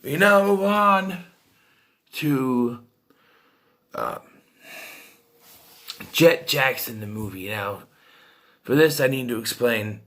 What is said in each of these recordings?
We now move on to Jett Jackson the movie. Now, for this, I need to explain.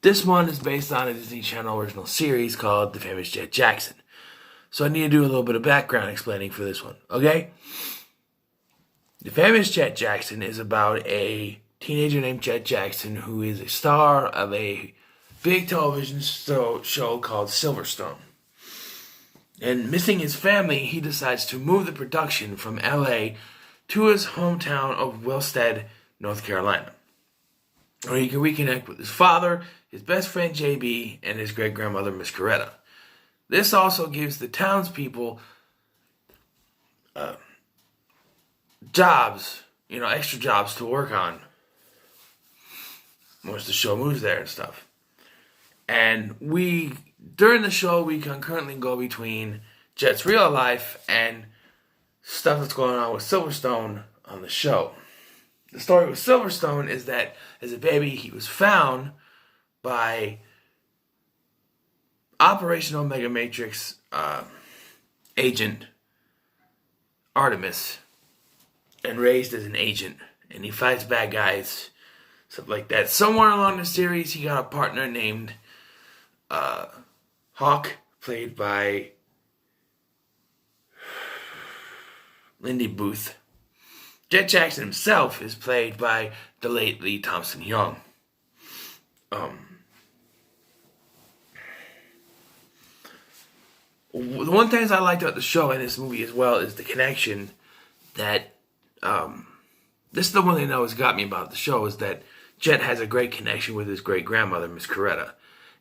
This one is based on a Disney Channel original series called The Famous Jett Jackson. So I need to do a little bit of background explaining for this one, okay? The Famous Jett Jackson is about a teenager named Jett Jackson who is a star of a big television show called Silverstone. And missing his family, he decides to move the production from LA to his hometown of Wilstead, North Carolina, where he can reconnect with his father, his best friend JB, and his great-grandmother Miss Coretta. This also gives the townspeople jobs, extra jobs to work on once the show moves there and stuff. And during the show, we concurrently go between Jett's real life and stuff that's going on with Silverstone on the show. The story with Silverstone is that as a baby, he was found by Operation Omega Matrix agent Artemis and raised as an agent. And he fights bad guys, stuff like that. Somewhere along the series, he got a partner named Hawk, played by Lindy Booth. Jett Jackson himself is played by the late Lee Thompson Young. The one thing I liked about the show and this movie as well is the connection that this is the one thing that always got me about the show, is that Jett has a great connection with his great-grandmother, Miss Coretta.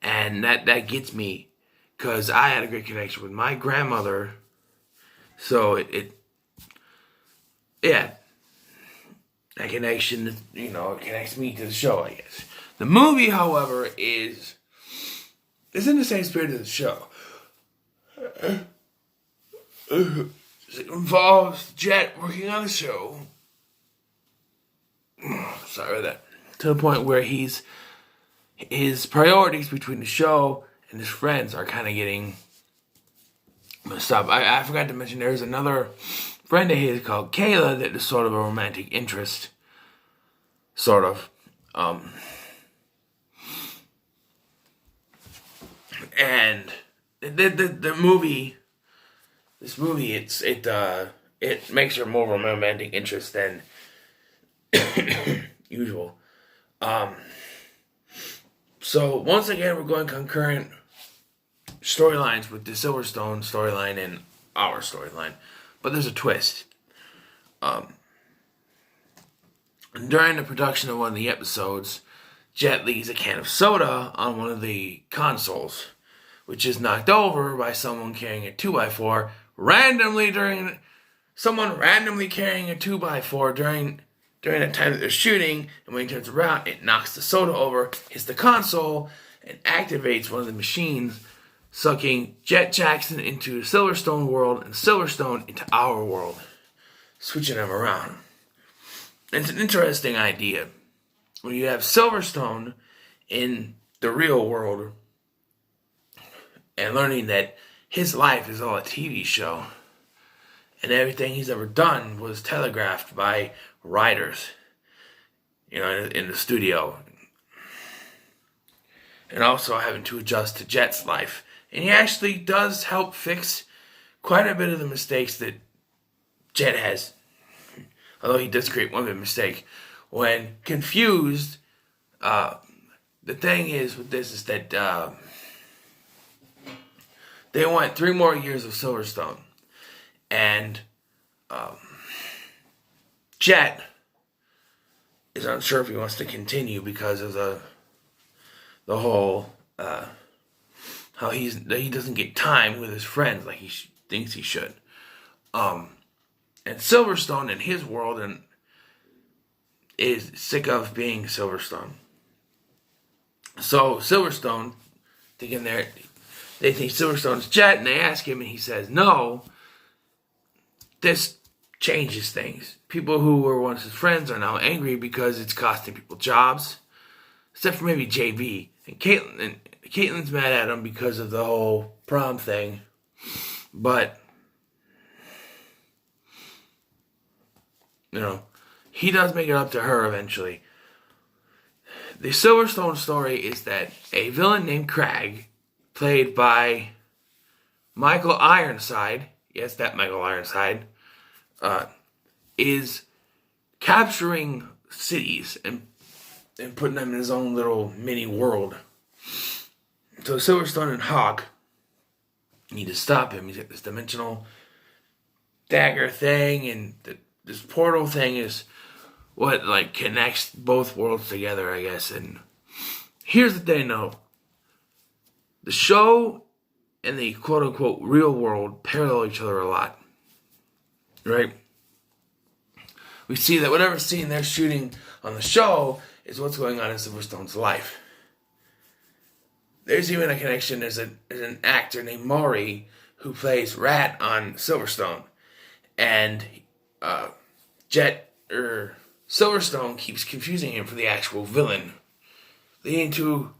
And that gets me, because I had a great connection with my grandmother. So that connection, it connects me to the show, I guess. The movie, however, is in the same spirit as the show. It involves Jett working on the show. Sorry about that. To the point where his priorities between the show and his friends are kind of getting messed up. I forgot to mention there's another friend of his called Kayla that is sort of a romantic interest. Sort of. And the movie, it makes her more of a romantic interest than usual. So once again, we're going concurrent storylines with the Silverstone storyline and our storyline, but there's a twist. During the production of one of the episodes, Jett leaves a can of soda on one of the consoles, which is knocked over by someone carrying a 2x4 someone randomly carrying a 2x4 during the time that they're shooting, and when he turns around, it knocks the soda over, hits the console, and activates one of the machines, sucking Jett Jackson into the Silverstone world and Silverstone into our world, switching them around. It's an interesting idea. When you have Silverstone in the real world and learning that his life is all a TV show and everything he's ever done was telegraphed by writers, in the studio. And also having to adjust to Jett's life. And he actually does help fix quite a bit of the mistakes that Jett has. Although he does create one big mistake. When confused, the thing is with this is that they want 3 more years of Silverstone. And Jett is unsure if he wants to continue because of the whole how he doesn't get time with his friends like he thinks he should. And Silverstone in his world is sick of being Silverstone. So Silverstone, they think Silverstone's Jett, and they ask him, and he says no. This changes things. People who were once his friends are now angry because it's costing people jobs. Except for maybe JB. And Caitlin's mad at him because of the whole prom thing. But, you know, he does make it up to her eventually. The Silverstone story is that a villain named Crag, played by Michael Ironside, yes, that Michael Ironside, is capturing cities and putting them in his own little mini world. So Silverstone and Hawk need to stop him. He's got this dimensional dagger thing, and this portal thing is what like connects both worlds together, I guess. And here's the thing, though: the show and the quote-unquote real world parallel each other a lot, right? We see that whatever scene they're shooting on the show is what's going on in Silverstone's life. There's even a connection. There's an actor named Maury who plays Rat on Silverstone, and Silverstone keeps confusing him for the actual villain, leading to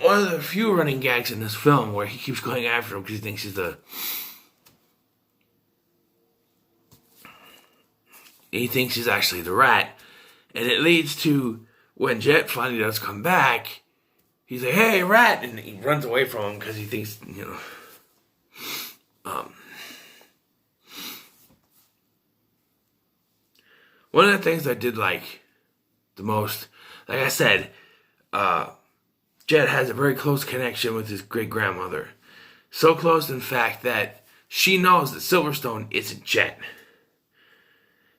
one of the few running gags in this film where he keeps going after him because he thinks he's actually the Rat. And it leads to when Jett finally does come back, he's like, "Hey, Rat!" And he runs away from him because he thinks, one of the things I did like the most, like I said, Jett has a very close connection with his great-grandmother. So close, in fact, that she knows that Silverstone isn't Jett.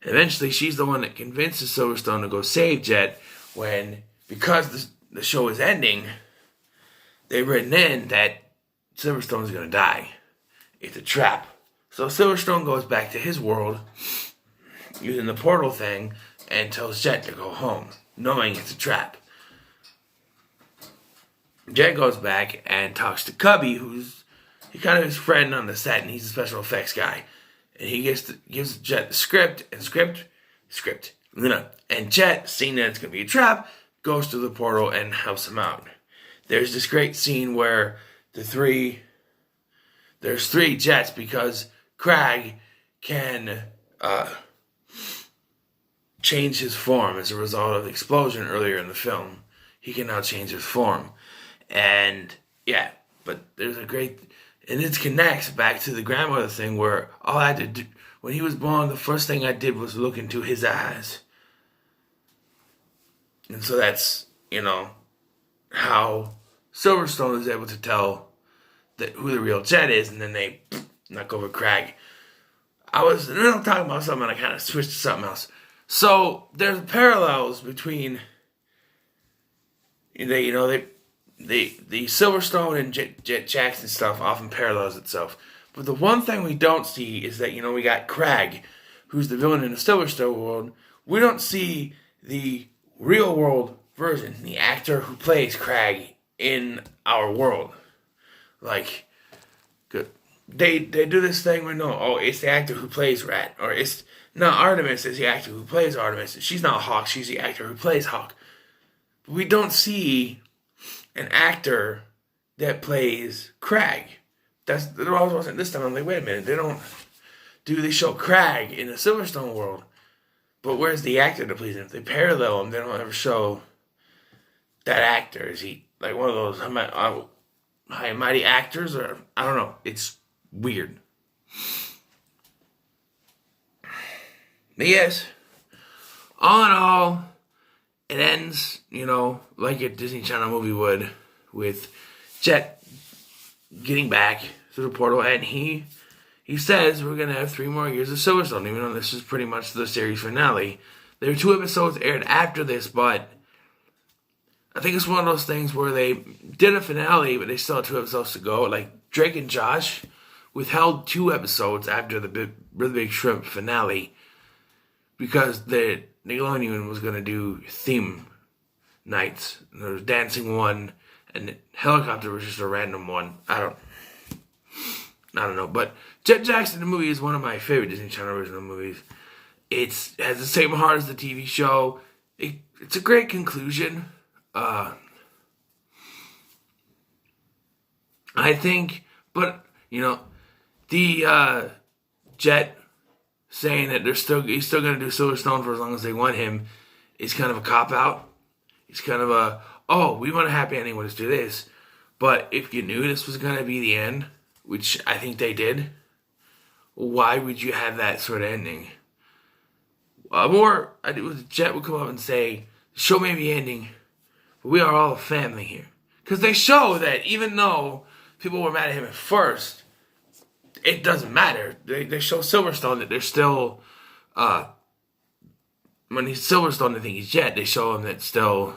Eventually, she's the one that convinces Silverstone to go save Jett when, because the show is ending, they've written in that Silverstone's going to die. It's a trap. So Silverstone goes back to his world using the portal thing and tells Jett to go home, knowing it's a trap. Jett goes back and talks to Cubby, who's kind of his friend on the set, and he's a special effects guy. And he gives Jett the script. And Jett, seeing that it's going to be a trap, goes to the portal and helps him out. There's this great scene where there's three Jetts, because Crag can change his form as a result of the explosion earlier in the film. He can now change his form. And yeah, but there's a great, and it connects back to the grandmother thing where all I had to do when he was born, the first thing I did was look into his eyes. And so that's, how Silverstone is able to tell who the real Jett is, and then they knock over Crag. I was in the middle of talking about something, and I kind of switched to something else. So there's parallels between, the Silverstone and Jett Jackson stuff often parallels itself. But the one thing we don't see is that, we got Crag, who's the villain in the Silverstone world. We don't see the real world version, the actor who plays Crag in our world. Like, they do this thing where, it's the actor who plays Rat. Or it's not Artemis is the actor who plays Artemis. She's not Hawk, she's the actor who plays Hawk. But we don't see an actor that plays Crag. There always wasn't this time. I'm like, wait a minute, they show Crag in the Silverstone world, but where's the actor that plays him? If they parallel him, they don't ever show that actor. Is he like one of those high and mighty actors, or I don't know. It's weird. But yes, all in all, it ends, like a Disney Channel movie would, with Jett getting back through the portal, and he says we're going to have 3 more years of Silverstone, even though this is pretty much the series finale. There are 2 episodes aired after this, but I think it's one of those things where they did a finale, but they still have 2 episodes to go. Like Drake and Josh withheld 2 episodes after the Really Big Shrimp finale because the Nickelodeon was going to do theme nights. And there was dancing one, and the helicopter was just a random one. I don't know. But Jett Jackson the Movie is one of my favorite Disney Channel original movies. It has the same heart as the TV show. It's a great conclusion. I think, but the Jett saying that he's still gonna do Silverstone for as long as they want him is kind of a cop out. It's kind of we want a happy ending, let's do this. But if you knew this was gonna be the end, which I think they did, why would you have that sort of ending? Jett would come up and say, the show may be ending, but we are all a family here. Because they show that even though people were mad at him at first, it doesn't matter. They show Silverstone that they're still, when he's Silverstone, they think he's Jett. They show him that still,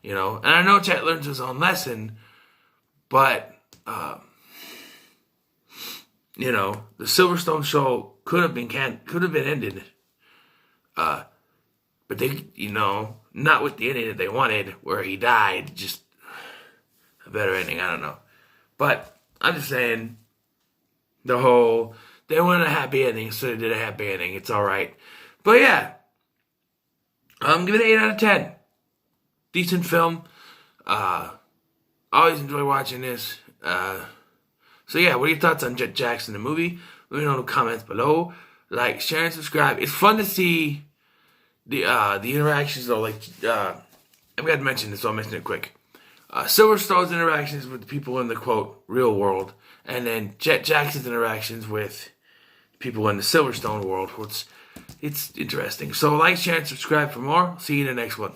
and I know Jett learns his own lesson, but, the Silverstone show could have been ended. But they, not with the ending that they wanted, where he died, just a better ending, I don't know. But I'm just saying, they wanted a happy ending, so they did a happy ending. It's alright. But yeah, I'm giving it 8 out of 10. Decent film. Always enjoy watching this. So yeah, what are your thoughts on Jett Jackson the movie? Let me know in the comments below. Like, share, and subscribe. It's fun to see the interactions though. Like, I forgot to mention this, so I'll mention it quick. Silverstone's interactions with the people in the quote real world, and then Jett Jackson's interactions with people in the Silverstone world. It's interesting. So like, share, and subscribe for more. See you in the next one.